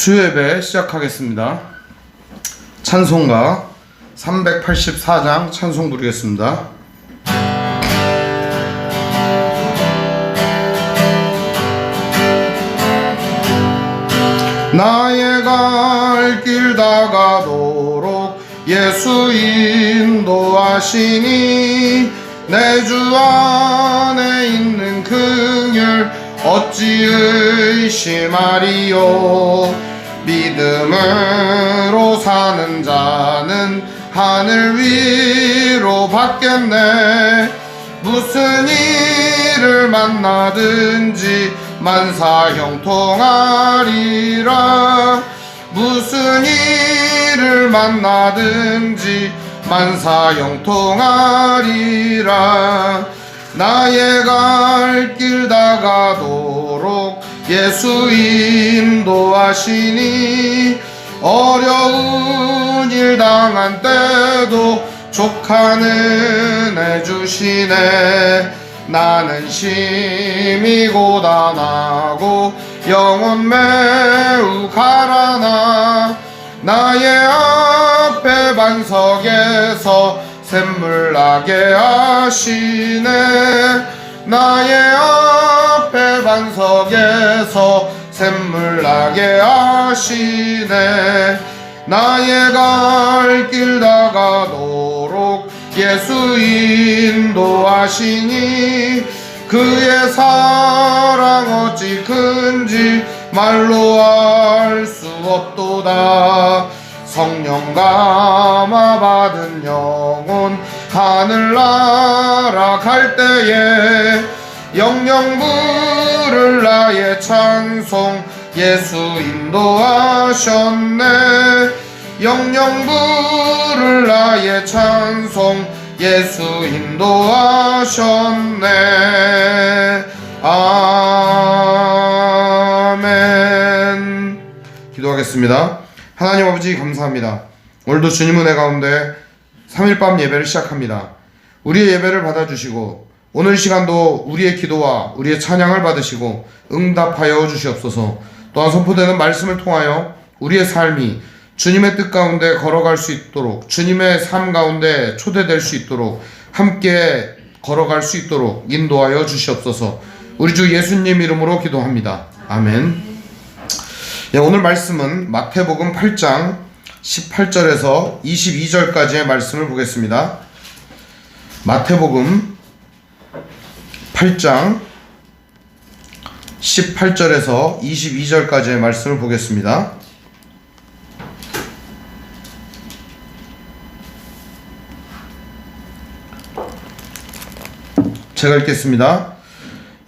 수요예배 시작하겠습니다. 찬송가 384장 찬송 부르겠습니다. 나의 갈 길 다가도록 예수 인도하시니 내 주 안에 있는 긍휼 어찌 의심하리요. 믿음으로 사는 자는 하늘 위로 받겠네. 무슨 일을 만나든지 만사 형통하리라. 무슨 일을 만나든지 만사 형통하리라. 나의 갈 길 다가도록 예수 인도하시니 어려운 일 당한 때도 족하는 애 주시네. 나는 심히 고단하고 영혼 매우 가라나. 나의 앞에 반석에서 샘물 나게 하시네. 나의 앞에 반석에서 샘물 나게 하시네. 나의 갈 길 다가도록 예수 인도하시니 그의 사랑 어찌 큰지 말로 알 수 없도다. 성령 감화 받은 영혼 하늘나라 갈 때에 영영 부를 나의 찬송 예수 인도하셨네. 영영 부를 나의 찬송 예수 인도하셨네. 아멘. 기도하겠습니다. 하나님 아버지 감사합니다. 오늘도 주님 은혜 가운데 3일 밤 예배를 시작합니다. 우리의 예배를 받아주시고 오늘 시간도 우리의 기도와 우리의 찬양을 받으시고 응답하여 주시옵소서. 또한 선포되는 말씀을 통하여 우리의 삶이 주님의 뜻 가운데 걸어갈 수 있도록, 주님의 삶 가운데 초대될 수 있도록, 함께 걸어갈 수 있도록 인도하여 주시옵소서. 우리 주 예수님 이름으로 기도합니다. 아멘. 오늘 말씀은 마태복음 8장 18절에서 22절까지의 말씀을 보겠습니다. 마태복음 8장 18절에서 22절까지의 말씀을 보겠습니다. 제가 읽겠습니다.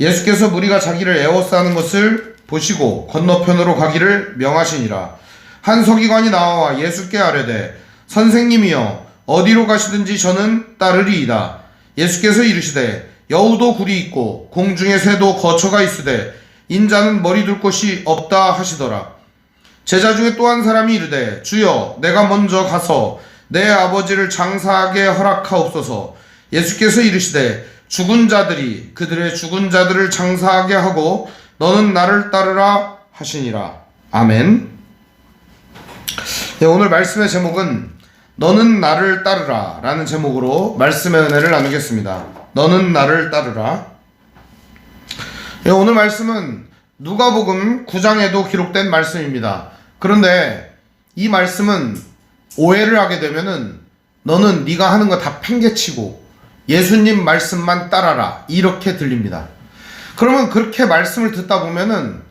예수께서 무리가 자기를 에워싸는 것을 보시고 건너편으로 가기를 명하시니라. 한 서기관이 나와 예수께 아뢰되 선생님이여 어디로 가시든지 저는 따르리이다. 예수께서 이르시되 여우도 굴이 있고 공중의 새도 거처가 있으되 인자는 머리 둘 곳이 없다 하시더라. 제자 중에 또 한 사람이 이르되 주여 내가 먼저 가서 내 아버지를 장사하게 허락하옵소서. 예수께서 이르시되 죽은 자들이 그들의 죽은 자들을 장사하게 하고 너는 나를 따르라 하시니라. 아멘. 오늘 말씀의 제목은 너는 나를 따르라 라는 제목으로 말씀의 은혜를 나누겠습니다. 너는 나를 따르라. 오늘 말씀은 누가복음 9장에도 기록된 말씀입니다. 그런데 이 말씀은 오해를 하게 되면은 너는 네가 하는 거 다 팽개치고 예수님 말씀만 따라라 이렇게 들립니다. 그러면 그렇게 말씀을 듣다 보면은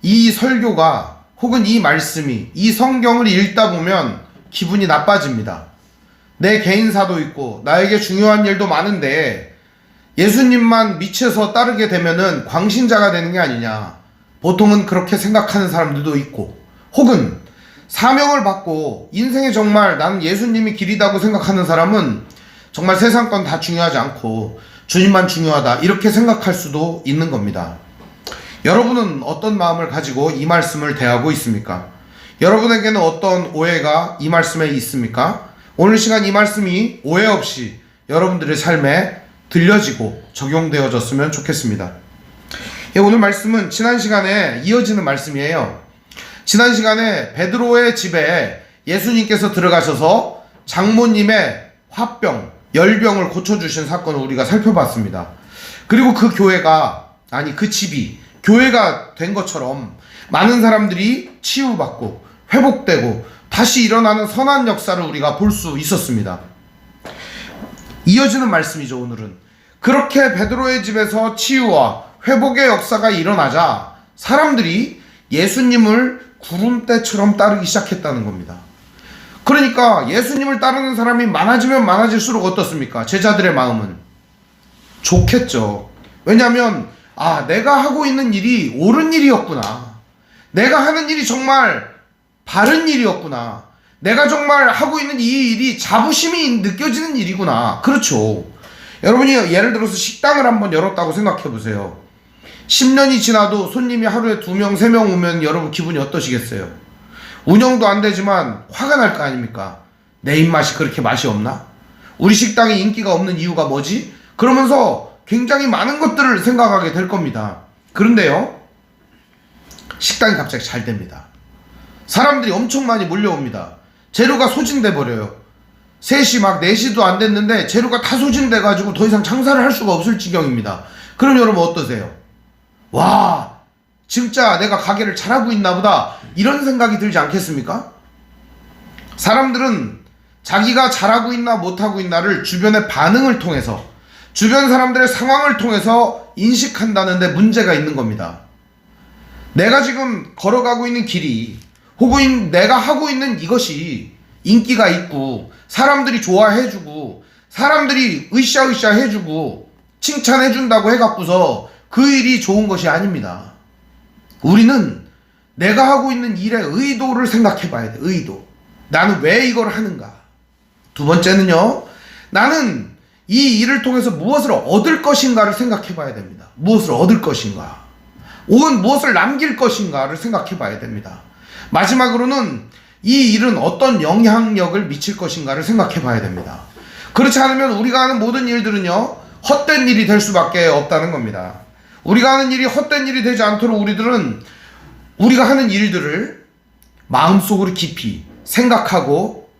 이 설교가 혹은 이 말씀이 이 성경을 읽다 보면 기분이 나빠집니다. 내 개인사도 있고 나에게 중요한 일도 많은데 예수님만 미쳐서 따르게 되면은 광신자가 되는 게 아니냐. 보통은 그렇게 생각하는 사람들도 있고 혹은 사명을 받고 인생에 정말 나는 예수님이 길이다고 생각하는 사람은 정말 세상 건 다 중요하지 않고 주님만 중요하다 이렇게 생각할 수도 있는 겁니다. 여러분은 어떤 마음을 가지고 이 말씀을 대하고 있습니까? 여러분에게는 어떤 오해가 이 말씀에 있습니까? 오늘 시간 이 말씀이 오해 없이 여러분들의 삶에 들려지고 적용되어졌으면 좋겠습니다. 오늘 말씀은 지난 시간에 이어지는 말씀이에요. 지난 시간에 베드로의 집에 예수님께서 들어가셔서 장모님의 화병, 열병을 고쳐주신 사건을 우리가 살펴봤습니다. 그리고 그 교회가, 아니 그 집이 교회가 된 것처럼 많은 사람들이 치유받고 회복되고 다시 일어나는 선한 역사를 우리가 볼 수 있었습니다. 이어지는 말씀이죠. 오늘은 그렇게 베드로의 집에서 치유와 회복의 역사가 일어나자 사람들이 예수님을 구름대처럼 따르기 시작했다는 겁니다. 그러니까 예수님을 따르는 사람이 많아지면 많아질수록 어떻습니까? 제자들의 마음은 좋겠죠. 왜냐하면 내가 하고 있는 일이 옳은 일이었구나, 내가 하는 일이 정말 바른 일이었구나, 내가 정말 하고 있는 이 일이 자부심이 느껴지는 일이구나. 그렇죠. 여러분이 예를 들어서 식당을 한번 열었다고 생각해 보세요. 10년이 지나도 손님이 하루에 2명, 3명 오면 여러분 기분이 어떠시겠어요? 운영도 안 되지만 화가 날 거 아닙니까? 내 입맛이 그렇게 맛이 없나? 우리 식당이 인기가 없는 이유가 뭐지? 그러면서 굉장히 많은 것들을 생각하게 될 겁니다. 그런데요, 식당이 갑자기 잘 됩니다. 사람들이 엄청 많이 몰려옵니다. 재료가 소진돼 버려요. 3시 막 4시도 안 됐는데 재료가 다 소진돼 가지고 더 이상 장사를 할 수가 없을 지경입니다. 그럼 여러분 어떠세요? 와, 진짜 내가 가게를 잘하고 있나 보다, 이런 생각이 들지 않겠습니까? 사람들은 자기가 잘하고 있나 못하고 있나를 주변의 반응을 통해서, 주변 사람들의 상황을 통해서 인식한다는데 문제가 있는 겁니다. 내가 지금 걸어가고 있는 길이, 혹은 내가 하고 있는 이것이 인기가 있고 사람들이 좋아해주고 사람들이 으쌰으쌰 해주고 칭찬해준다고 해갖고서 그 일이 좋은 것이 아닙니다. 우리는 내가 하고 있는 일의 의도를 생각해 봐야 돼. 의도. 나는 왜 이걸 하는가? 두 번째는요, 나는 이 일을 통해서 무엇을 얻을 것인가를 생각해 봐야 됩니다. 무엇을 얻을 것인가, 혹은 무엇을 남길 것인가를 생각해 봐야 됩니다. 마지막으로는 이 일은 어떤 영향력을 미칠 것인가를 생각해 봐야 됩니다. 그렇지 않으면 우리가 하는 모든 일들은요, 헛된 일이 될 수밖에 없다는 겁니다. 우리가 하는 일이 헛된 일이 되지 않도록 우리들은 우리가 하는 일들을 마음속으로 깊이 생각하고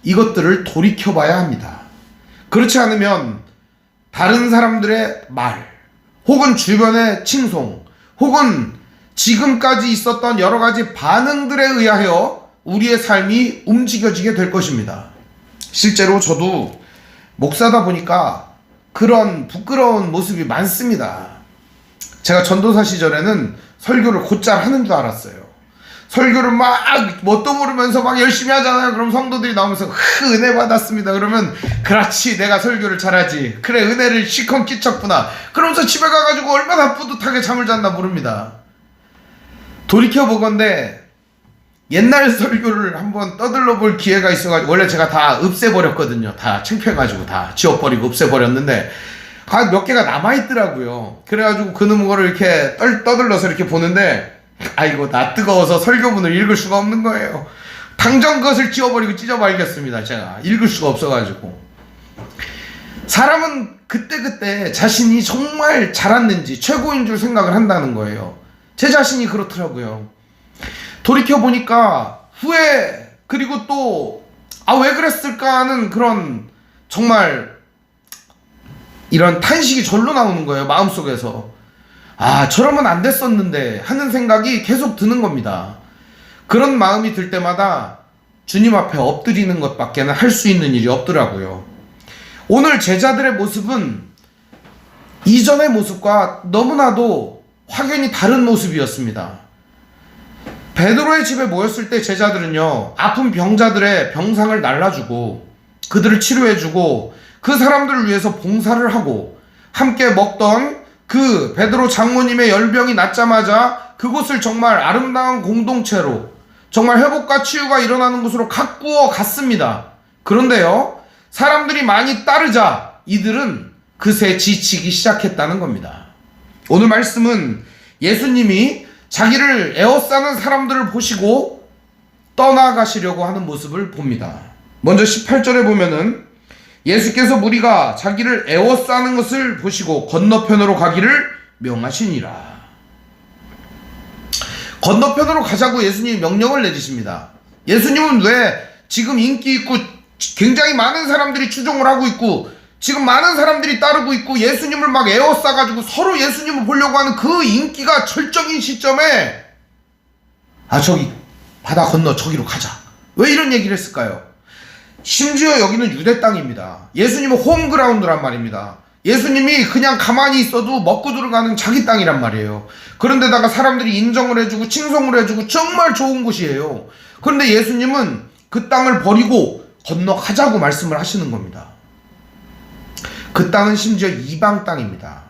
이것들을 돌이켜봐야 합니다. 그렇지 않으면 다른 사람들의 말, 혹은 주변의 칭송, 혹은 지금까지 있었던 여러 가지 반응들에 의하여 우리의 삶이 움직여지게 될 것입니다. 실제로 저도 목사다 보니까 그런 부끄러운 모습이 많습니다. 제가 전도사 시절에는 설교를 곧잘 하는 줄 알았어요. 설교를 막 뭣도 모르면서 막 열심히 하잖아요. 그럼 성도들이 나오면서 은혜 받았습니다. 그러면 그렇지, 내가 설교를 잘하지, 그래 은혜를 실컷 끼쳤구나, 그러면서 집에 가가지고 얼마나 뿌듯하게 잠을 잤나 모릅니다. 돌이켜보건대 옛날 설교를 한번 떠들러 볼 기회가 있어가지고, 원래 제가 다 없애버렸거든요. 다 창피해가지고 다 지워버리고 없애버렸는데 몇 개가 남아있더라고요. 그래가지고 그거를 이렇게 떠들러서 이렇게 보는데, 아이고 나 뜨거워서 설교문을 읽을 수가 없는 거예요. 당장 그것을 지워버리고 찢어버리겠습니다. 제가 읽을 수가 없어가지고. 사람은 그때그때 자신이 정말 잘했는지 최고인 줄 생각을 한다는 거예요. 제 자신이 그렇더라고요. 돌이켜보니까 후회, 그리고 또 왜 그랬을까 하는 그런 정말 이런 탄식이 절로 나오는 거예요. 마음속에서 저러면 안 됐었는데 하는 생각이 계속 드는 겁니다. 그런 마음이 들 때마다 주님 앞에 엎드리는 것밖에 할 수 있는 일이 없더라고요. 오늘 제자들의 모습은 이전의 모습과 너무나도 확연히 다른 모습이었습니다. 베드로의 집에 모였을 때 제자들은요, 아픈 병자들의 병상을 날라주고 그들을 치료해주고 그 사람들을 위해서 봉사를 하고, 함께 먹던 그 베드로 장모님의 열병이 낫자마자 그곳을 정말 아름다운 공동체로, 정말 회복과 치유가 일어나는 곳으로 가꾸어 갔습니다. 그런데요, 사람들이 많이 따르자 이들은 그새 지치기 시작했다는 겁니다. 오늘 말씀은 예수님이 자기를 에워싸는 사람들을 보시고 떠나가시려고 하는 모습을 봅니다. 먼저 18절에 보면은 예수께서 무리가 자기를 에워싸는 것을 보시고 건너편으로 가기를 명하시니라. 건너편으로 가자고 예수님이 명령을 내리십니다. 예수님은 왜 지금 인기 있고 굉장히 많은 사람들이 추종을 하고 있고 지금 많은 사람들이 따르고 있고 예수님을 막 에워싸가지고 서로 예수님을 보려고 하는 그 인기가 절정인 시점에 저기 바다 건너 저기로 가자. 왜 이런 얘기를 했을까요? 심지어 여기는 유대 땅입니다. 예수님은 홈그라운드란 말입니다. 예수님이 그냥 가만히 있어도 먹고 들어가는 자기 땅이란 말이에요. 그런데다가 사람들이 인정을 해주고 칭송을 해주고 정말 좋은 곳이에요. 그런데 예수님은 그 땅을 버리고 건너가자고 말씀을 하시는 겁니다. 그 땅은 심지어 이방 땅입니다.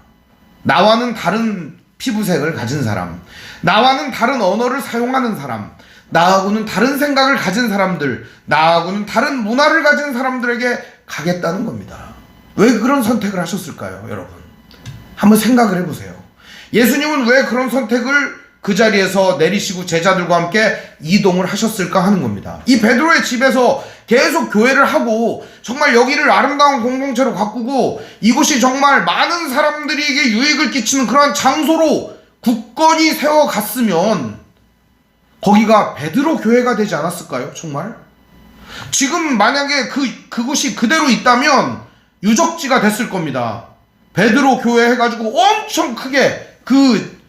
나와는 다른 피부색을 가진 사람, 나와는 다른 언어를 사용하는 사람, 나하고는 다른 생각을 가진 사람들, 나하고는 다른 문화를 가진 사람들에게 가겠다는 겁니다. 왜 그런 선택을 하셨을까요, 여러분? 한번 생각을 해보세요. 예수님은 왜 그런 선택을 그 자리에서 내리시고 제자들과 함께 이동을 하셨을까 하는 겁니다. 이 베드로의 집에서 계속 교회를 하고 정말 여기를 아름다운 공동체로 가꾸고 이곳이 정말 많은 사람들에게 유익을 끼치는 그러한 장소로 굳건히 세워갔으면 거기가 베드로 교회가 되지 않았을까요? 정말? 지금 만약에 그곳이 그대로 있다면 유적지가 됐을 겁니다. 베드로 교회 해가지고 엄청 크게 그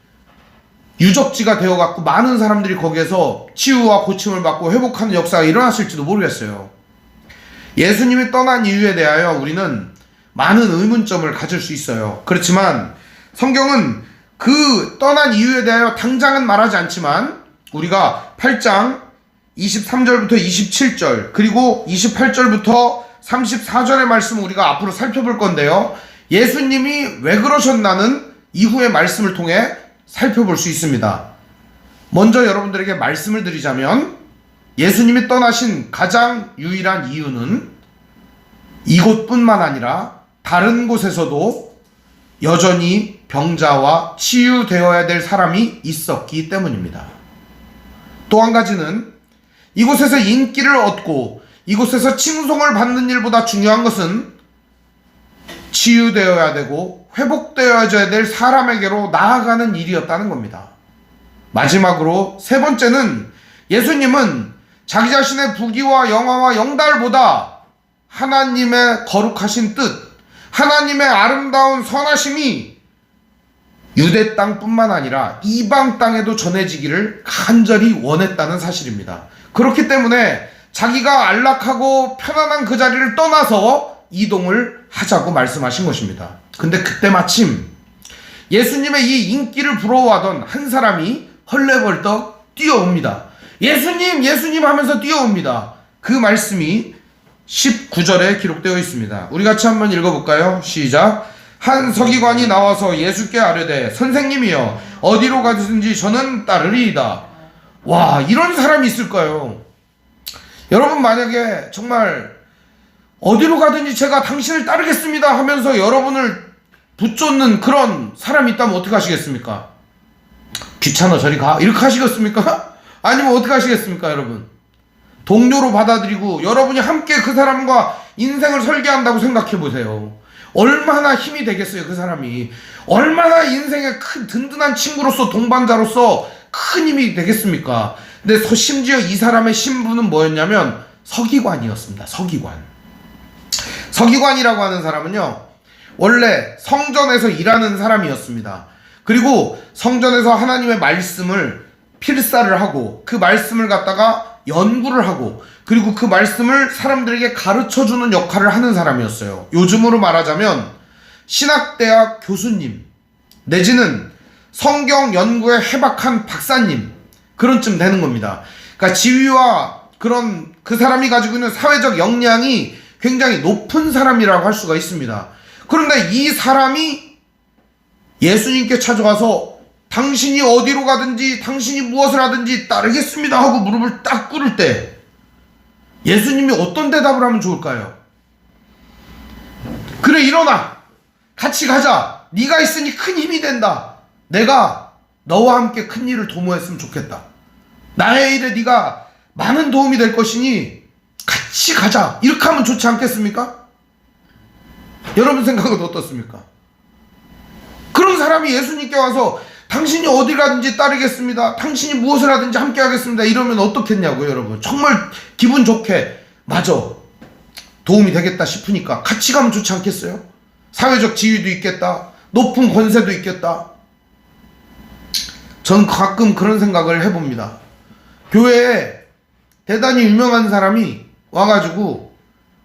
유적지가 되어갖고 많은 사람들이 거기에서 치유와 고침을 받고 회복하는 역사가 일어났을지도 모르겠어요. 예수님이 떠난 이유에 대하여 우리는 많은 의문점을 가질 수 있어요. 그렇지만 성경은 그 떠난 이유에 대하여 당장은 말하지 않지만 우리가 8장 23절부터 27절 그리고 28절부터 34절의 말씀을 우리가 앞으로 살펴볼 건데요. 예수님이 왜 그러셨나는 이후의 말씀을 통해 살펴볼 수 있습니다. 먼저 여러분들에게 말씀을 드리자면 예수님이 떠나신 가장 유일한 이유는 이곳뿐만 아니라 다른 곳에서도 여전히 병자와 치유되어야 될 사람이 있었기 때문입니다. 또 한 가지는 이곳에서 인기를 얻고 이곳에서 칭송을 받는 일보다 중요한 것은 치유되어야 되고 회복되어야 될 사람에게로 나아가는 일이었다는 겁니다. 마지막으로 세 번째는 예수님은 자기 자신의 부귀와 영화와 영달보다 하나님의 거룩하신 뜻, 하나님의 아름다운 선하심이 유대 땅뿐만 아니라 이방 땅에도 전해지기를 간절히 원했다는 사실입니다. 그렇기 때문에 자기가 안락하고 편안한 그 자리를 떠나서 이동을 하자고 말씀하신 것입니다. 근데 그때 마침 예수님의 이 인기를 부러워하던 한 사람이 헐레벌떡 뛰어옵니다. 예수님, 예수님 하면서 뛰어옵니다. 그 말씀이 19절에 기록되어 있습니다. 우리 같이 한번 읽어볼까요? 시작. 한 서기관이 나와서 예수께 아뢰되 선생님이여 어디로 가든지 저는 따르리이다. 와, 이런 사람이 있을까요? 여러분 만약에 정말 어디로 가든지 제가 당신을 따르겠습니다 하면서 여러분을 붙쫓는 그런 사람이 있다면 어떻게 하시겠습니까? 귀찮아 저리 가 이렇게 하시겠습니까? 아니면 어떻게 하시겠습니까 여러분? 동료로 받아들이고 여러분이 함께 그 사람과 인생을 설계한다고 생각해 보세요. 얼마나 힘이 되겠어요 그 사람이. 얼마나 인생의 큰 든든한 친구로서 동반자로서 큰 힘이 되겠습니까? 근데 심지어 이 사람의 신분은 뭐였냐면 서기관이었습니다. 서기관. 서기관이라고 하는 사람은요 원래 성전에서 일하는 사람이었습니다. 그리고 성전에서 하나님의 말씀을 필사를 하고 그 말씀을 갖다가 연구를 하고 그리고 그 말씀을 사람들에게 가르쳐주는 역할을 하는 사람이었어요. 요즘으로 말하자면 신학대학 교수님 내지는 성경 연구에 해박한 박사님 그런 쯤 되는 겁니다. 그러니까 지위와 그런 그 사람이 가지고 있는 사회적 역량이 굉장히 높은 사람이라고 할 수가 있습니다. 그런데 이 사람이 예수님께 찾아와서 당신이 어디로 가든지 당신이 무엇을 하든지 따르겠습니다 하고 무릎을 딱 꿇을 때 예수님이 어떤 대답을 하면 좋을까요? 그래 일어나 같이 가자. 네가 있으니 큰 힘이 된다. 내가 너와 함께 큰 일을 도모했으면 좋겠다. 나의 일에 네가 많은 도움이 될 것이니 같이 가자. 이렇게 하면 좋지 않겠습니까? 여러분 생각은 어떻습니까? 그런 사람이 예수님께 와서 당신이 어디 가든지 따르겠습니다. 당신이 무엇을 하든지 함께 하겠습니다. 이러면 어떻겠냐고요, 여러분. 정말 기분 좋게 맞아, 도움이 되겠다 싶으니까 같이 가면 좋지 않겠어요? 사회적 지위도 있겠다. 높은 권세도 있겠다. 전 가끔 그런 생각을 해봅니다. 교회에 대단히 유명한 사람이 와가지고,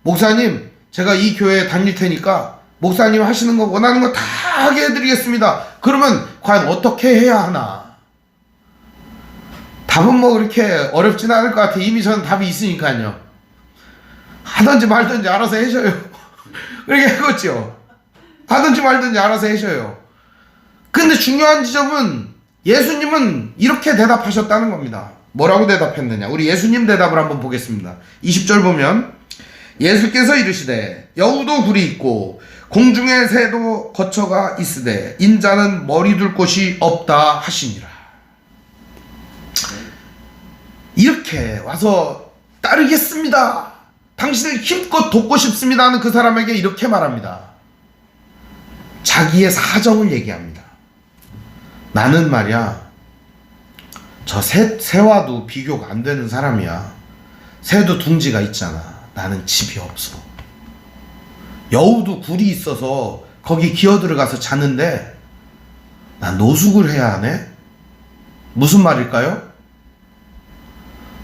목사님, 제가 이 교회에 다닐 테니까 목사님 하시는 거, 원하는 거 다 하게 해드리겠습니다. 그러면 과연 어떻게 해야 하나? 답은 뭐 그렇게 어렵진 않을 것 같아요. 이미 저는 답이 있으니까요. 하든지 말든지 알아서 하셔요. 그렇게 해겠죠. 하든지 말든지 알아서 하셔요. 근데 중요한 지점은 예수님은 이렇게 대답하셨다는 겁니다. 뭐라고 대답했느냐? 우리 예수님 대답을 한번 보겠습니다. 20절 보면, 예수께서 이르시되 여우도 굴이 있고 공중의 새도 거처가 있으되 인자는 머리 둘 곳이 없다 하시니라. 이렇게 와서 따르겠습니다, 당신을 힘껏 돕고 싶습니다 하는 그 사람에게 이렇게 말합니다. 자기의 사정을 얘기합니다. 나는 말이야, 저 새와도 비교가 안 되는 사람이야. 새도 둥지가 있잖아. 나는 집이 없어. 여우도 굴이 있어서 거기 기어 들어가서 자는데 난 노숙을 해야 하네? 무슨 말일까요?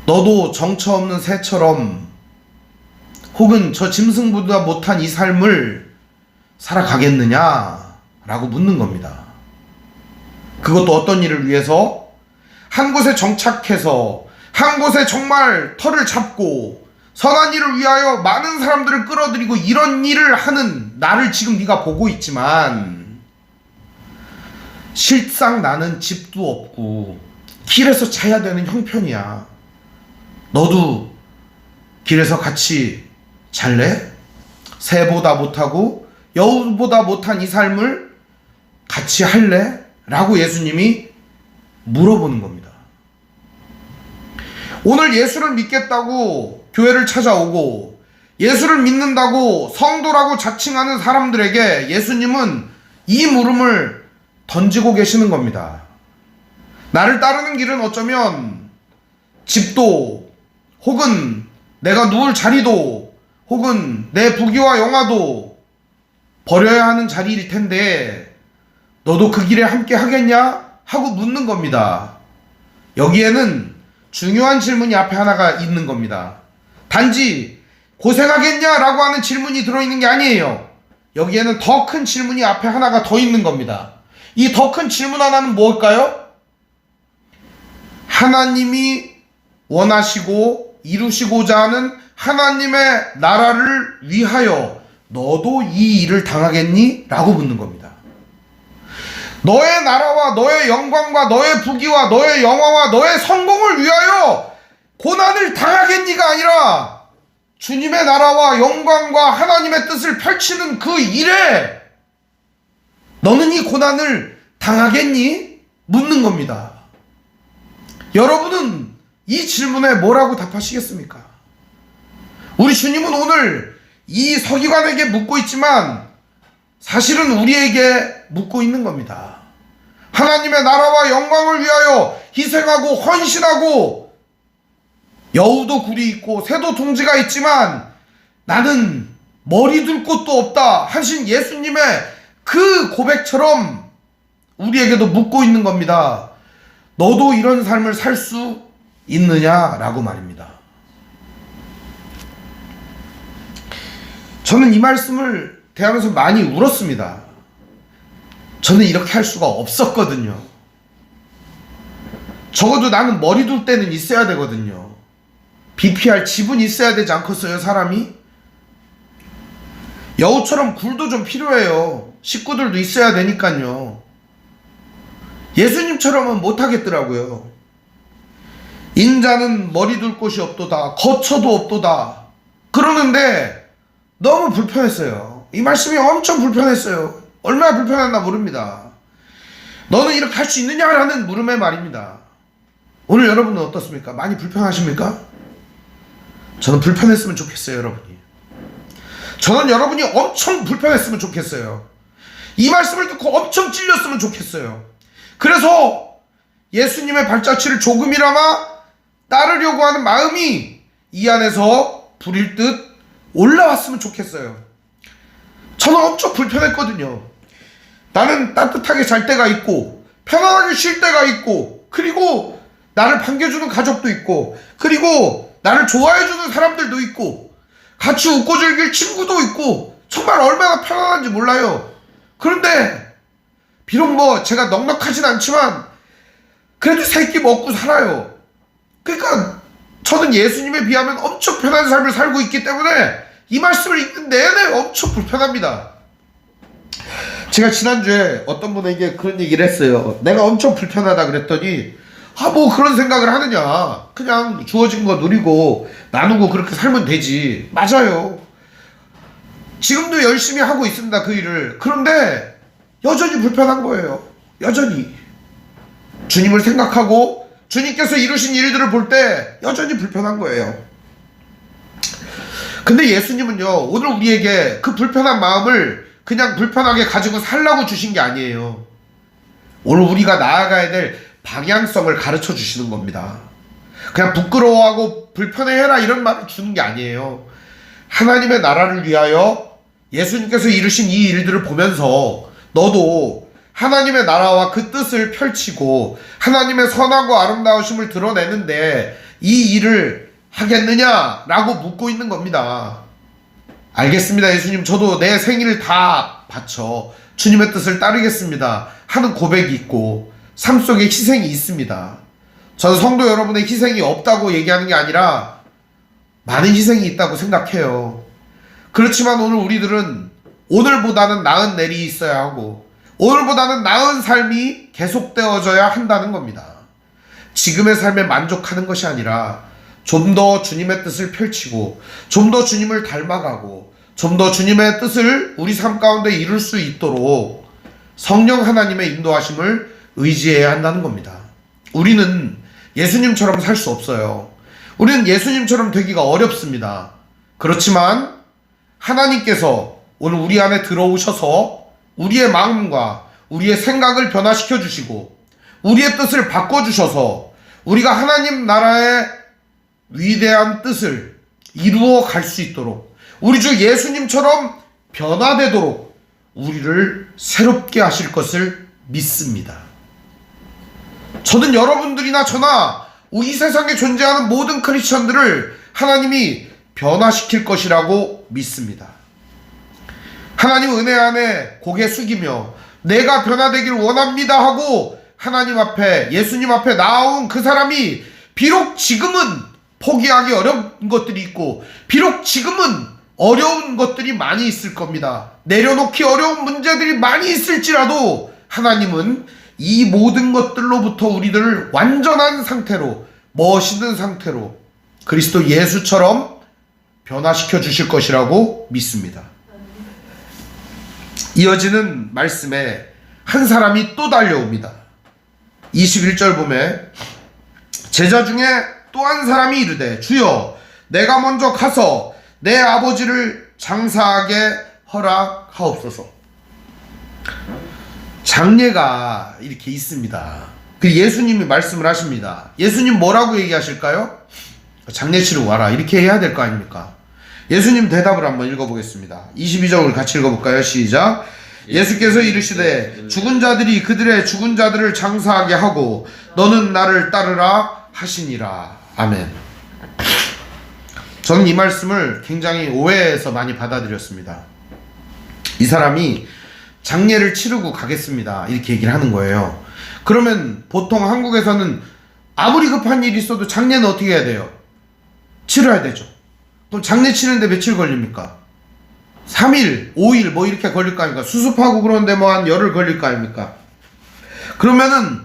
너도 정처 없는 새처럼 혹은 저 짐승보다 못한 이 삶을 살아가겠느냐? 라고 묻는 겁니다. 그것도 어떤 일을 위해서? 한 곳에 정착해서 한 곳에 정말 털을 잡고 선한 일을 위하여 많은 사람들을 끌어들이고 이런 일을 하는 나를 지금 네가 보고 있지만, 실상 나는 집도 없고 길에서 자야 되는 형편이야. 너도 길에서 같이 잘래? 새보다 못하고 여우보다 못한 이 삶을 같이 할래? 라고 예수님이 물어보는 겁니다. 오늘 예수를 믿겠다고 교회를 찾아오고 예수를 믿는다고 성도라고 자칭하는 사람들에게 예수님은 이 물음을 던지고 계시는 겁니다. 나를 따르는 길은 어쩌면 집도, 혹은 내가 누울 자리도, 혹은 내 부귀와 영화도 버려야 하는 자리일 텐데 너도 그 길에 함께 하겠냐? 하고 묻는 겁니다. 여기에는 중요한 질문이 앞에 하나가 있는 겁니다. 단지 고생하겠냐라고 하는 질문이 들어있는 게 아니에요. 여기에는 더 큰 질문이 앞에 하나가 더 있는 겁니다. 이 더 큰 질문 하나는 뭘까요? 하나님이 원하시고 이루시고자 하는 하나님의 나라를 위하여 너도 이 일을 당하겠니? 라고 묻는 겁니다. 너의 나라와 너의 영광과 너의 부귀와 너의 영화와 너의 성공을 위하여 고난을 당하겠니가 아니라 주님의 나라와 영광과 하나님의 뜻을 펼치는 그 일에 너는 이 고난을 당하겠니? 묻는 겁니다. 여러분은 이 질문에 뭐라고 답하시겠습니까? 우리 주님은 오늘 이 서기관에게 묻고 있지만 사실은 우리에게 묻고 있는 겁니다. 하나님의 나라와 영광을 위하여 희생하고 헌신하고 여우도 굴이 있고 새도 둥지가 있지만 나는 머리 둘 곳도 없다 하신 예수님의 그 고백처럼 우리에게도 묻고 있는 겁니다. 너도 이런 삶을 살 수 있느냐라고 말입니다. 저는 이 말씀을 대하면서 많이 울었습니다. 저는 이렇게 할 수가 없었거든요. 적어도 나는 머리 둘 때는 있어야 되거든요. 비피할 집은 있어야 되지 않겠어요, 사람이? 여우처럼 굴도 좀 필요해요. 식구들도 있어야 되니까요. 예수님처럼은 못하겠더라고요. 인자는 머리 둘 곳이 없도다, 거처도 없도다 그러는데 너무 불편했어요. 이 말씀이 엄청 불편했어요. 얼마나 불편했나 모릅니다. 너는 이렇게 할 수 있느냐라는 물음의 말입니다. 오늘 여러분은 어떻습니까? 많이 불편하십니까? 저는 불편했으면 좋겠어요, 여러분이. 저는 여러분이 엄청 불편했으면 좋겠어요. 이 말씀을 듣고 엄청 찔렸으면 좋겠어요. 그래서 예수님의 발자취를 조금이나마 따르려고 하는 마음이 이 안에서 불일 듯 올라왔으면 좋겠어요. 저는 엄청 불편했거든요. 나는 따뜻하게 잘 때가 있고 편안하게 쉴 때가 있고, 그리고 나를 반겨주는 가족도 있고, 그리고 나를 좋아해주는 사람들도 있고, 같이 웃고 즐길 친구도 있고, 정말 얼마나 편안한지 몰라요. 그런데 비록 뭐 제가 넉넉하진 않지만 그래도 세 끼 먹고 살아요. 그러니까 저는 예수님에 비하면 엄청 편한 삶을 살고 있기 때문에 이 말씀을 읽는 내내 엄청 불편합니다. 제가 지난주에 어떤 분에게 그런 얘기를 했어요. 내가 엄청 불편하다 그랬더니 뭐 그런 생각을 하느냐, 그냥 주어진 거 누리고 나누고 그렇게 살면 되지. 맞아요. 지금도 열심히 하고 있습니다, 그 일을. 그런데 여전히 불편한 거예요. 여전히 주님을 생각하고 주님께서 이루신 일들을 볼 때 여전히 불편한 거예요. 근데 예수님은요, 오늘 우리에게 그 불편한 마음을 그냥 불편하게 가지고 살라고 주신 게 아니에요. 오늘 우리가 나아가야 될 방향성을 가르쳐 주시는 겁니다. 그냥 부끄러워하고 불편해해라 이런 말을 주는 게 아니에요. 하나님의 나라를 위하여 예수님께서 이루신 이 일들을 보면서 너도 하나님의 나라와 그 뜻을 펼치고 하나님의 선하고 아름다우심을 드러내는데 이 일을 하겠느냐라고 묻고 있는 겁니다. 알겠습니다, 예수님. 저도 내 생일을 다 바쳐 주님의 뜻을 따르겠습니다 하는 고백이 있고, 삶 속에 희생이 있습니다. 저는 성도 여러분의 희생이 없다고 얘기하는 게 아니라 많은 희생이 있다고 생각해요. 그렇지만 오늘 우리들은 오늘보다는 나은 내일이 있어야 하고 오늘보다는 나은 삶이 계속되어져야 한다는 겁니다. 지금의 삶에 만족하는 것이 아니라 좀 더 주님의 뜻을 펼치고 좀 더 주님을 닮아가고 좀 더 주님의 뜻을 우리 삶 가운데 이룰 수 있도록 성령 하나님의 인도하심을 의지해야 한다는 겁니다. 우리는 예수님처럼 살 수 없어요. 우리는 예수님처럼 되기가 어렵습니다. 그렇지만 하나님께서 오늘 우리 안에 들어오셔서 우리의 마음과 우리의 생각을 변화시켜 주시고 우리의 뜻을 바꿔주셔서 우리가 하나님 나라의 위대한 뜻을 이루어 갈 수 있도록, 우리 주 예수님처럼 변화되도록 우리를 새롭게 하실 것을 믿습니다. 저는 여러분들이나 저나 이 세상에 존재하는 모든 크리스천들을 하나님이 변화시킬 것이라고 믿습니다. 하나님 은혜 안에 고개 숙이며 내가 변화되길 원합니다 하고 하나님 앞에, 예수님 앞에 나온 그 사람이 비록 지금은 포기하기 어려운 것들이 있고 비록 지금은 어려운 것들이 많이 있을 겁니다. 내려놓기 어려운 문제들이 많이 있을지라도 하나님은 이 모든 것들로부터 우리들을 완전한 상태로, 멋있는 상태로 그리스도 예수처럼 변화시켜 주실 것이라고 믿습니다. 이어지는 말씀에 한 사람이 또 달려옵니다. 21절 보면 제자 중에 또 한 사람이 이르되 주여 내가 먼저 가서 내 아버지를 장사하게 허락하옵소서. 장례가 이렇게 있습니다. 그 예수님이 말씀을 하십니다. 예수님 뭐라고 얘기하실까요? 장례 치르고 와라 이렇게 해야 될 거 아닙니까? 예수님 대답을 한번 읽어보겠습니다. 22절을 같이 읽어볼까요? 시작. 예수께서 이르시되 죽은 자들이 그들의 죽은 자들을 장사하게 하고 너는 나를 따르라 하시니라. 아멘. 저는 이 말씀을 굉장히 오해해서 많이 받아들였습니다. 이 사람이 장례를 치르고 가겠습니다 이렇게 얘기를 하는 거예요. 그러면 보통 한국에서는 아무리 급한 일이 있어도 장례는 어떻게 해야 돼요? 치러야 되죠. 그럼 장례 치는데 며칠 걸립니까? 3일, 5일 뭐 이렇게 걸릴 거 아닙니까? 수습하고 그러는데 뭐 한 열흘 걸릴 거 아닙니까? 그러면은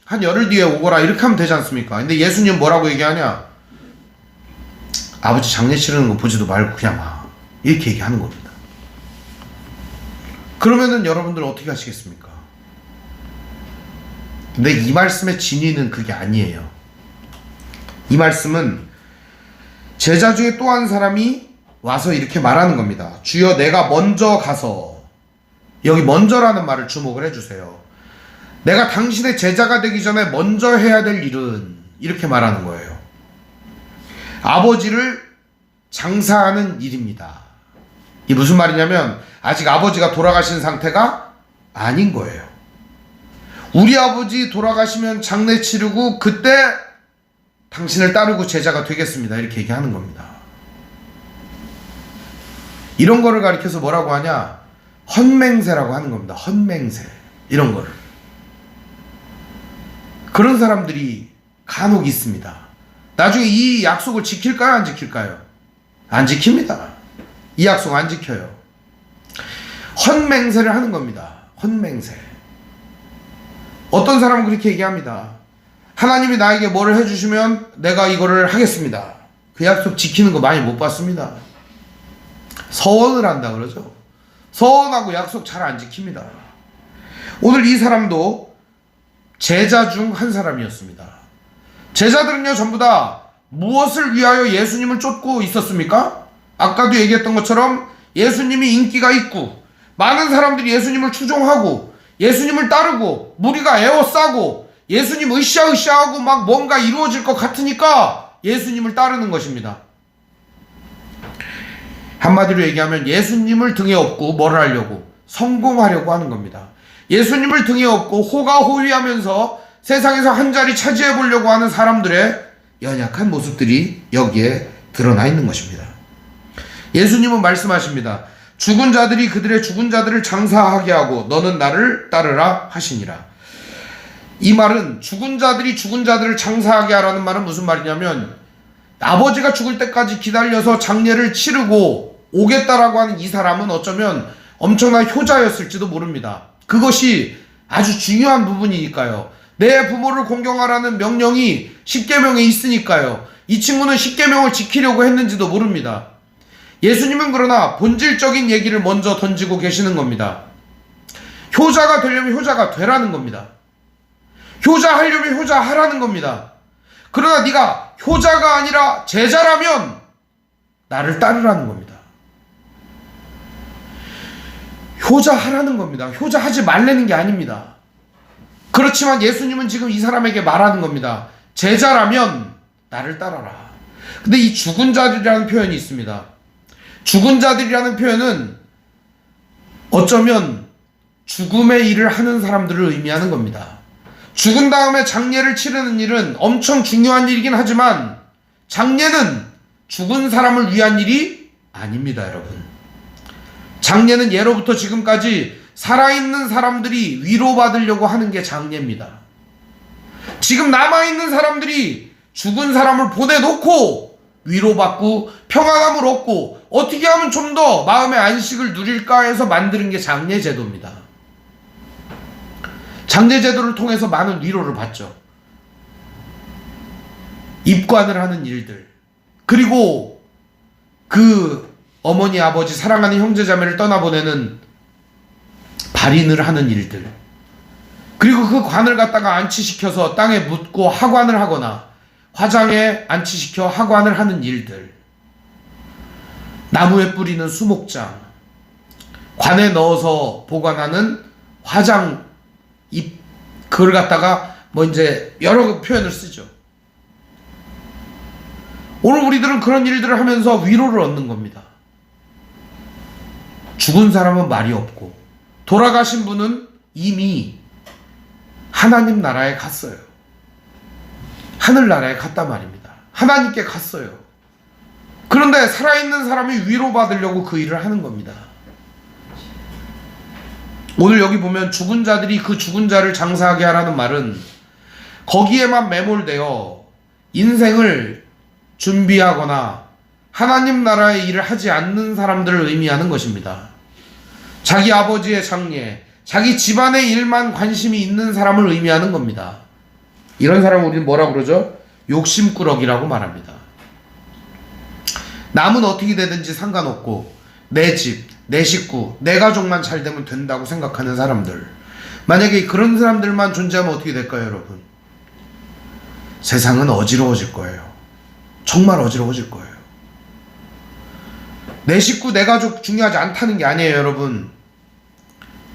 한 열흘 뒤에 오거라 이렇게 하면 되지 않습니까? 근데 예수님 뭐라고 얘기하냐? 아버지 장례 치르는 거 보지도 말고 그냥 와 이렇게 얘기하는 겁니다. 그러면은 여러분들은 어떻게 하시겠습니까? 근데 이 말씀의 진위는 그게 아니에요. 이 말씀은 제자 중에 또 한 사람이 와서 이렇게 말하는 겁니다. 주여 내가 먼저 가서, 여기 먼저라는 말을 주목을 해주세요. 내가 당신의 제자가 되기 전에 먼저 해야 될 일은, 이렇게 말하는 거예요. 아버지를 장사하는 일입니다. 이게 무슨 말이냐면 아직 아버지가 돌아가신 상태가 아닌 거예요. 우리 아버지 돌아가시면 장례 치르고 그때 당신을 따르고 제자가 되겠습니다. 이렇게 얘기하는 겁니다. 이런 거를 가리켜서 뭐라고 하냐? 헛맹세라고 하는 겁니다. 헛맹세. 이런 거를. 그런 사람들이 간혹 있습니다. 나중에 이 약속을 지킬까요? 안 지킬까요? 안 지킵니다. 이 약속 안 지켜요. 헛맹세를 하는 겁니다. 헛맹세. 어떤 사람은 그렇게 얘기합니다. 하나님이 나에게 뭐를 해주시면 내가 이거를 하겠습니다. 그 약속 지키는 거 많이 못 봤습니다. 서원을 한다 그러죠. 서원하고 약속 잘 안 지킵니다. 오늘 이 사람도 제자 중 한 사람이었습니다. 제자들은요 전부 다 무엇을 위하여 예수님을 쫓고 있었습니까? 아까도 얘기했던 것처럼 예수님이 인기가 있고 많은 사람들이 예수님을 추종하고 예수님을 따르고 무리가 에워싸고 예수님 으쌰으쌰하고 막 뭔가 이루어질 것 같으니까 예수님을 따르는 것입니다. 한마디로 얘기하면 예수님을 등에 업고 뭘 하려고? 성공하려고 하는 겁니다. 예수님을 등에 업고 호가호위하면서 세상에서 한 자리 차지해 보려고 하는 사람들의 연약한 모습들이 여기에 드러나 있는 것입니다. 예수님은 말씀하십니다. 죽은 자들이 그들의 죽은 자들을 장사하게 하고 너는 나를 따르라 하시니라. 이 말은 죽은 자들이 죽은 자들을 장사하게 하라는 말은 무슨 말이냐면 아버지가 죽을 때까지 기다려서 장례를 치르고 오겠다라고 하는 이 사람은 어쩌면 엄청난 효자였을지도 모릅니다. 그것이 아주 중요한 부분이니까요. 내 부모를 공경하라는 명령이 십계명에 있으니까요. 이 친구는 십계명을 지키려고 했는지도 모릅니다. 예수님은 그러나 본질적인 얘기를 먼저 던지고 계시는 겁니다. 효자가 되려면 효자가 되라는 겁니다. 효자 하려면 효자 하라는 겁니다. 그러나 네가 효자가 아니라 제자라면 나를 따르라는 겁니다. 효자 하라는 겁니다. 효자 하지 말라는 게 아닙니다. 그렇지만 예수님은 지금 이 사람에게 말하는 겁니다. 제자라면 나를 따라라. 근데 이 죽은 자들이라는 표현이 있습니다. 죽은 자들이라는 표현은 어쩌면 죽음의 일을 하는 사람들을 의미하는 겁니다. 죽은 다음에 장례를 치르는 일은 엄청 중요한 일이긴 하지만 장례는 죽은 사람을 위한 일이 아닙니다, 여러분. 장례는 예로부터 지금까지 살아있는 사람들이 위로받으려고 하는 게 장례입니다. 지금 남아있는 사람들이 죽은 사람을 보내놓고 위로받고 평안함을 얻고 어떻게 하면 좀 더 마음의 안식을 누릴까 해서 만드는 게 장례 제도입니다. 장례 제도를 통해서 많은 위로를 받죠. 입관을 하는 일들, 그리고 그 어머니 아버지 사랑하는 형제자매를 떠나보내는 발인을 하는 일들, 그리고 그 관을 갖다가 안치시켜서 땅에 묻고 하관을 하거나 화장에 안치시켜 하관을 하는 일들, 나무에 뿌리는 수목장, 관에 넣어서 보관하는 화장 잎, 그걸 갖다가 뭐 이제 여러 표현을 쓰죠. 오늘 우리들은 그런 일들을 하면서 위로를 얻는 겁니다. 죽은 사람은 말이 없고 돌아가신 분은 이미 하나님 나라에 갔어요. 하늘나라에 갔단 말입니다. 하나님께 갔어요. 그런데 살아있는 사람이 위로받으려고 그 일을 하는 겁니다. 오늘 여기 보면 죽은 자들이 그 죽은 자를 장사하게 하라는 말은 거기에만 매몰되어 인생을 준비하거나 하나님 나라의 일을 하지 않는 사람들을 의미하는 것입니다. 자기 아버지의 장례, 자기 집안의 일만 관심이 있는 사람을 의미하는 겁니다. 이런 사람을 우리는 뭐라고 그러죠? 욕심꾸러기라고 말합니다. 남은 어떻게 되든지 상관없고 내 집, 내 식구, 내 가족만 잘 되면 된다고 생각하는 사람들, 만약에 그런 사람들만 존재하면 어떻게 될까요, 여러분? 세상은 어지러워질 거예요. 정말 어지러워질 거예요. 내 식구, 내 가족 중요하지 않다는 게 아니에요, 여러분.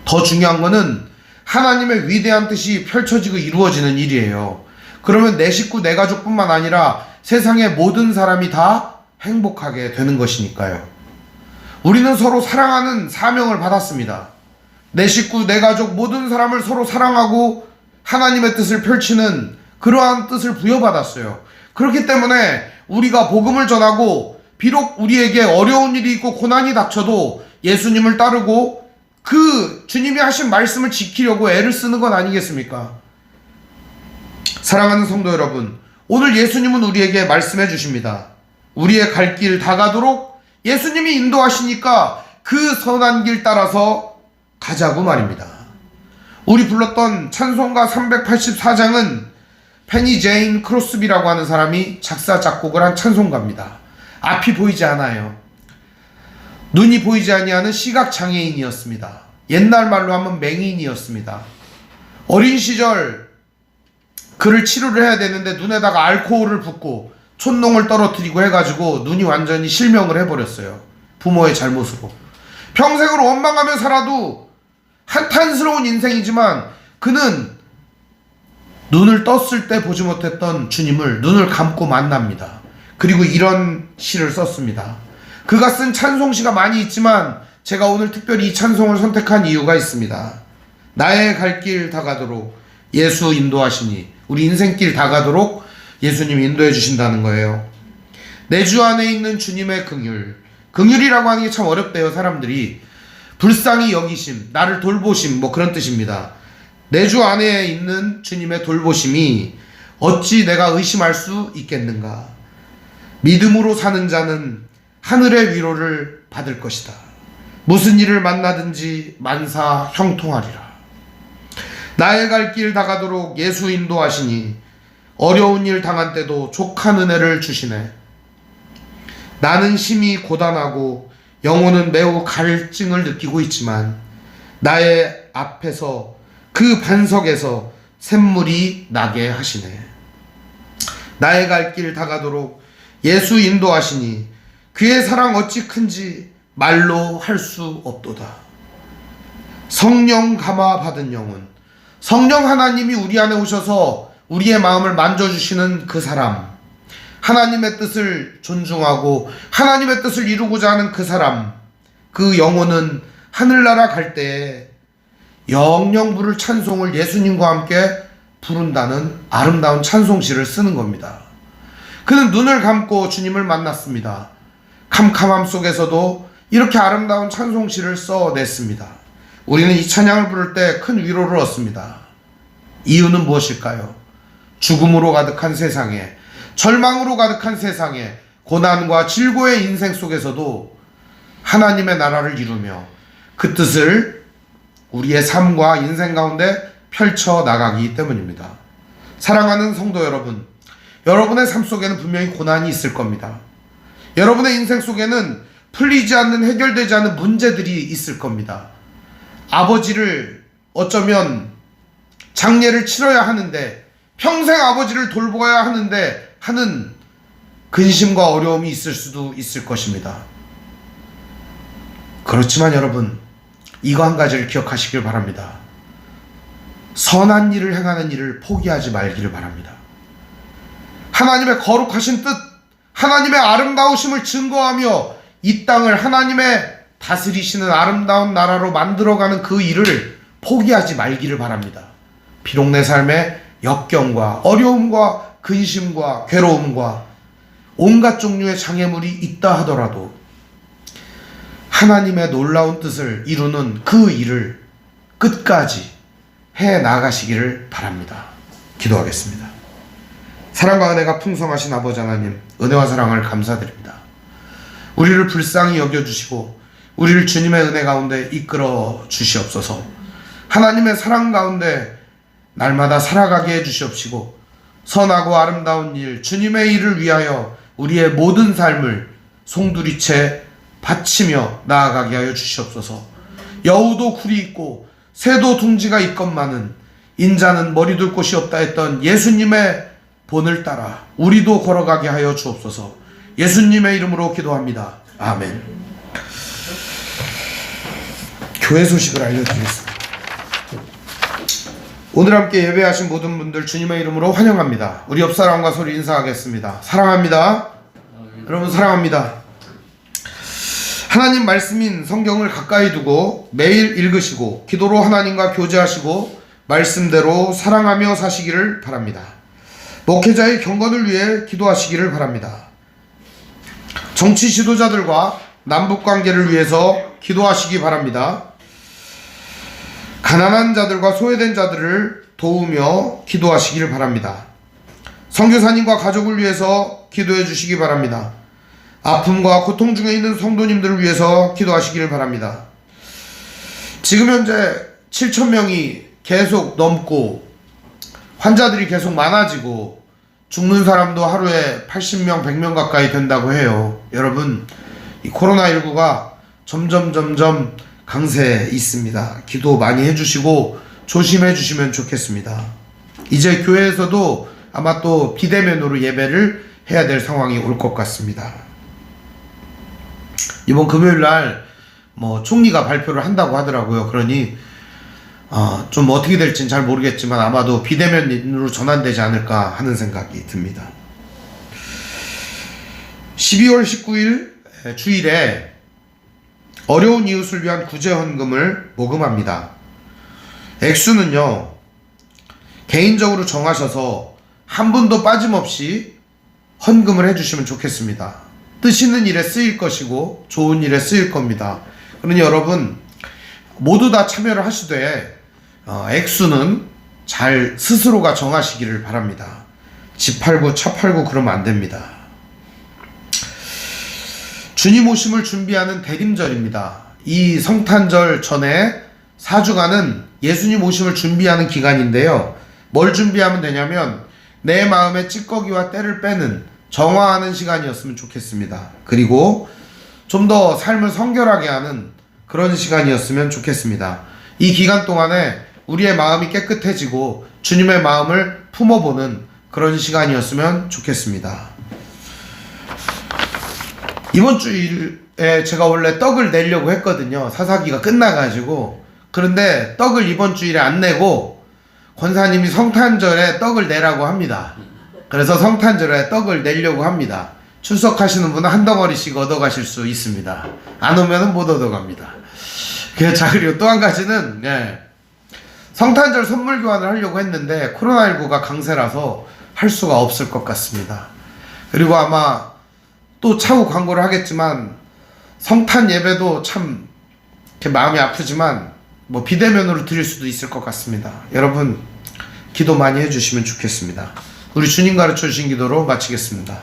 더 중요한 거는 하나님의 위대한 뜻이 펼쳐지고 이루어지는 일이에요. 그러면 내 식구, 내 가족뿐만 아니라 세상의 모든 사람이 다 행복하게 되는 것이니까요. 우리는 서로 사랑하는 사명을 받았습니다. 내 식구, 내 가족, 모든 사람을 서로 사랑하고 하나님의 뜻을 펼치는 그러한 뜻을 부여받았어요. 그렇기 때문에 우리가 복음을 전하고 비록 우리에게 어려운 일이 있고 고난이 닥쳐도 예수님을 따르고 그 주님이 하신 말씀을 지키려고 애를 쓰는 건 아니겠습니까? 사랑하는 성도 여러분, 오늘 예수님은 우리에게 말씀해 주십니다. 우리의 갈 길 다 가도록 예수님이 인도하시니까 그 선한 길 따라서 가자고 말입니다. 우리 불렀던 찬송가 384장은 페니 제인 크로스비라고 하는 사람이 작사 작곡을 한 찬송가입니다. 앞이 보이지 않아요. 눈이 보이지 아니하는 시각장애인이었습니다. 옛날 말로 하면 맹인이었습니다. 어린 시절 그를 치료를 해야 되는데 눈에다가 알코올을 붓고 촌농을 떨어뜨리고 해가지고 눈이 완전히 실명을 해버렸어요. 부모의 잘못으로. 평생을 원망하며 살아도 한탄스러운 인생이지만 그는 눈을 떴을 때 보지 못했던 주님을 눈을 감고 만납니다. 그리고 이런 시를 썼습니다. 그가 쓴 찬송시가 많이 있지만 제가 오늘 특별히 이 찬송을 선택한 이유가 있습니다. 나의 갈 길 다 가도록 예수 인도하시니, 우리 인생길 다 가도록 예수님이 인도해 주신다는 거예요. 내 주 안에 있는 주님의 긍휼. 긍휼이라고 하는 게 참 어렵대요. 사람들이 불쌍히 여기심, 나를 돌보심, 뭐 그런 뜻입니다. 내 주 안에 있는 주님의 돌보심이 어찌 내가 의심할 수 있겠는가. 믿음으로 사는 자는 하늘의 위로를 받을 것이다. 무슨 일을 만나든지 만사 형통하리라. 나의 갈 길 다 가도록 예수 인도하시니 어려운 일 당한 때도 족한 은혜를 주시네. 나는 심히 고단하고 영혼은 매우 갈증을 느끼고 있지만 나의 앞에서 그 반석에서 샘물이 나게 하시네. 나의 갈 길 다 가도록 예수 인도하시니 그의 사랑 어찌 큰지 말로 할 수 없도다. 성령 감화 받은 영혼, 성령 하나님이 우리 안에 오셔서 우리의 마음을 만져주시는 그 사람, 하나님의 뜻을 존중하고 하나님의 뜻을 이루고자 하는 그 사람, 그 영혼은 하늘나라 갈 때에 영영 부를 찬송을 예수님과 함께 부른다는 아름다운 찬송시를 쓰는 겁니다. 그는 눈을 감고 주님을 만났습니다. 캄캄함 속에서도 이렇게 아름다운 찬송시를 써냈습니다. 우리는 이 찬양을 부를 때 큰 위로를 얻습니다. 이유는 무엇일까요? 죽음으로 가득한 세상에, 절망으로 가득한 세상에, 고난과 질고의 인생 속에서도 하나님의 나라를 이루며 그 뜻을 우리의 삶과 인생 가운데 펼쳐 나가기 때문입니다. 사랑하는 성도 여러분, 여러분의 삶 속에는 분명히 고난이 있을 겁니다. 여러분의 인생 속에는 풀리지 않는, 해결되지 않는 문제들이 있을 겁니다. 아버지를 어쩌면 장례를 치러야 하는데, 평생 아버지를 돌보아야 하는데 하는 근심과 어려움이 있을 수도 있을 것입니다. 그렇지만 여러분, 이거 한 가지를 기억하시길 바랍니다. 선한 일을 행하는 일을 포기하지 말기를 바랍니다. 하나님의 거룩하신 뜻, 하나님의 아름다우심을 증거하며 이 땅을 하나님의 다스리시는 아름다운 나라로 만들어가는 그 일을 포기하지 말기를 바랍니다. 비록 내 삶에 역경과 어려움과 근심과 괴로움과 온갖 종류의 장애물이 있다 하더라도 하나님의 놀라운 뜻을 이루는 그 일을 끝까지 해 나가시기를 바랍니다. 기도하겠습니다. 사랑과 은혜가 풍성하신 아버지 하나님, 은혜와 사랑을 감사드립니다. 우리를 불쌍히 여겨주시고 우리를 주님의 은혜 가운데 이끌어 주시옵소서. 하나님의 사랑 가운데 날마다 살아가게 해주시옵시고 선하고 아름다운 일, 주님의 일을 위하여 우리의 모든 삶을 송두리째 바치며 나아가게 하여 주시옵소서. 여우도 굴이 있고 새도 둥지가 있건만은 인자는 머리 둘 곳이 없다 했던 예수님의 본을 따라 우리도 걸어가게 하여 주옵소서. 예수님의 이름으로 기도합니다. 아멘. 교회 소식을 알려드리겠습니다. 오늘 함께 예배하신 모든 분들 주님의 이름으로 환영합니다. 우리 옆사람과 소리 인사하겠습니다. 사랑합니다. 여러분 사랑합니다. 하나님 말씀인 성경을 가까이 두고 매일 읽으시고 기도로 하나님과 교제하시고 말씀대로 사랑하며 사시기를 바랍니다. 목회자의 경건을 위해 기도하시기를 바랍니다. 정치 지도자들과 남북관계를 위해서 기도하시기 바랍니다. 가난한 자들과 소외된 자들을 도우며 기도하시기를 바랍니다. 선교사님과 가족을 위해서 기도해 주시기 바랍니다. 아픔과 고통 중에 있는 성도님들을 위해서 기도하시기를 바랍니다. 지금 현재 7,000명이 계속 넘고 환자들이 계속 많아지고 죽는 사람도 하루에 80명, 100명 가까이 된다고 해요. 여러분, 이 코로나19가 점점 강세에 있습니다. 기도 많이 해주시고 조심해 주시면 좋겠습니다. 이제 교회에서도 아마 또 비대면으로 예배를 해야 될 상황이 올 것 같습니다. 이번 금요일날 총리가 발표를 한다고 하더라고요. 그러니 좀 어떻게 될지는 잘 모르겠지만 아마도 비대면으로 전환되지 않을까 하는 생각이 듭니다. 12월 19일 주일에 어려운 이웃을 위한 구제헌금을 모금합니다. 액수는요, 개인적으로 정하셔서 한 분도 빠짐없이 헌금을 해주시면 좋겠습니다. 뜻 있는 일에 쓰일 것이고 좋은 일에 쓰일 겁니다. 그러니 여러분 모두 다 참여를 하시되 액수는 잘 스스로가 정하시기를 바랍니다. 집 팔고 차 팔고 그러면 안 됩니다. 주님 오심을 준비하는 대림절입니다. 이 성탄절 전에 4주간은 예수님 오심을 준비하는 기간인데요. 뭘 준비하면 되냐면 내 마음의 찌꺼기와 때를 빼는 정화하는 시간이었으면 좋겠습니다. 그리고 좀 더 삶을 성결하게 하는 그런 시간이었으면 좋겠습니다. 이 기간 동안에 우리의 마음이 깨끗해지고 주님의 마음을 품어보는 그런 시간이었으면 좋겠습니다. 이번 주일에 제가 원래 떡을 내려고 했거든요. 사사기가 끝나가지고. 그런데 떡을 이번 주일에 안 내고 권사님이 성탄절에 떡을 내라고 합니다. 그래서 성탄절에 떡을 내려고 합니다. 출석하시는 분은 한 덩어리씩 얻어가실 수 있습니다. 안 오면은 못 얻어갑니다. 자, 그리고 또 한 가지는 성탄절 선물 교환을 하려고 했는데 코로나19가 강세라서 할 수가 없을 것 같습니다. 그리고 아마 또 차후 광고를 하겠지만 성탄 예배도 참 마음이 아프지만 비대면으로 드릴 수도 있을 것 같습니다. 여러분 기도 많이 해주시면 좋겠습니다. 우리 주님 가르쳐 주신 기도로 마치겠습니다.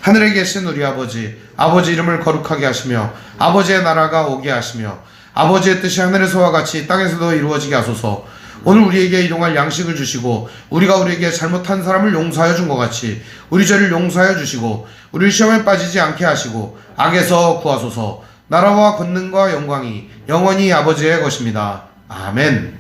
하늘에 계신 우리 아버지, 아버지 이름을 거룩하게 하시며 아버지의 나라가 오게 하시며 아버지의 뜻이 하늘에서와 같이 땅에서도 이루어지게 하소서. 오늘 우리에게 일용할 양식을 주시고 우리가 우리에게 잘못한 사람을 용서하여 준 것 같이 우리 죄를 용서하여 주시고 우리를 시험에 빠지지 않게 하시고 악에서 구하소서. 나라와 권능과 영광이 영원히 아버지의 것입니다. 아멘.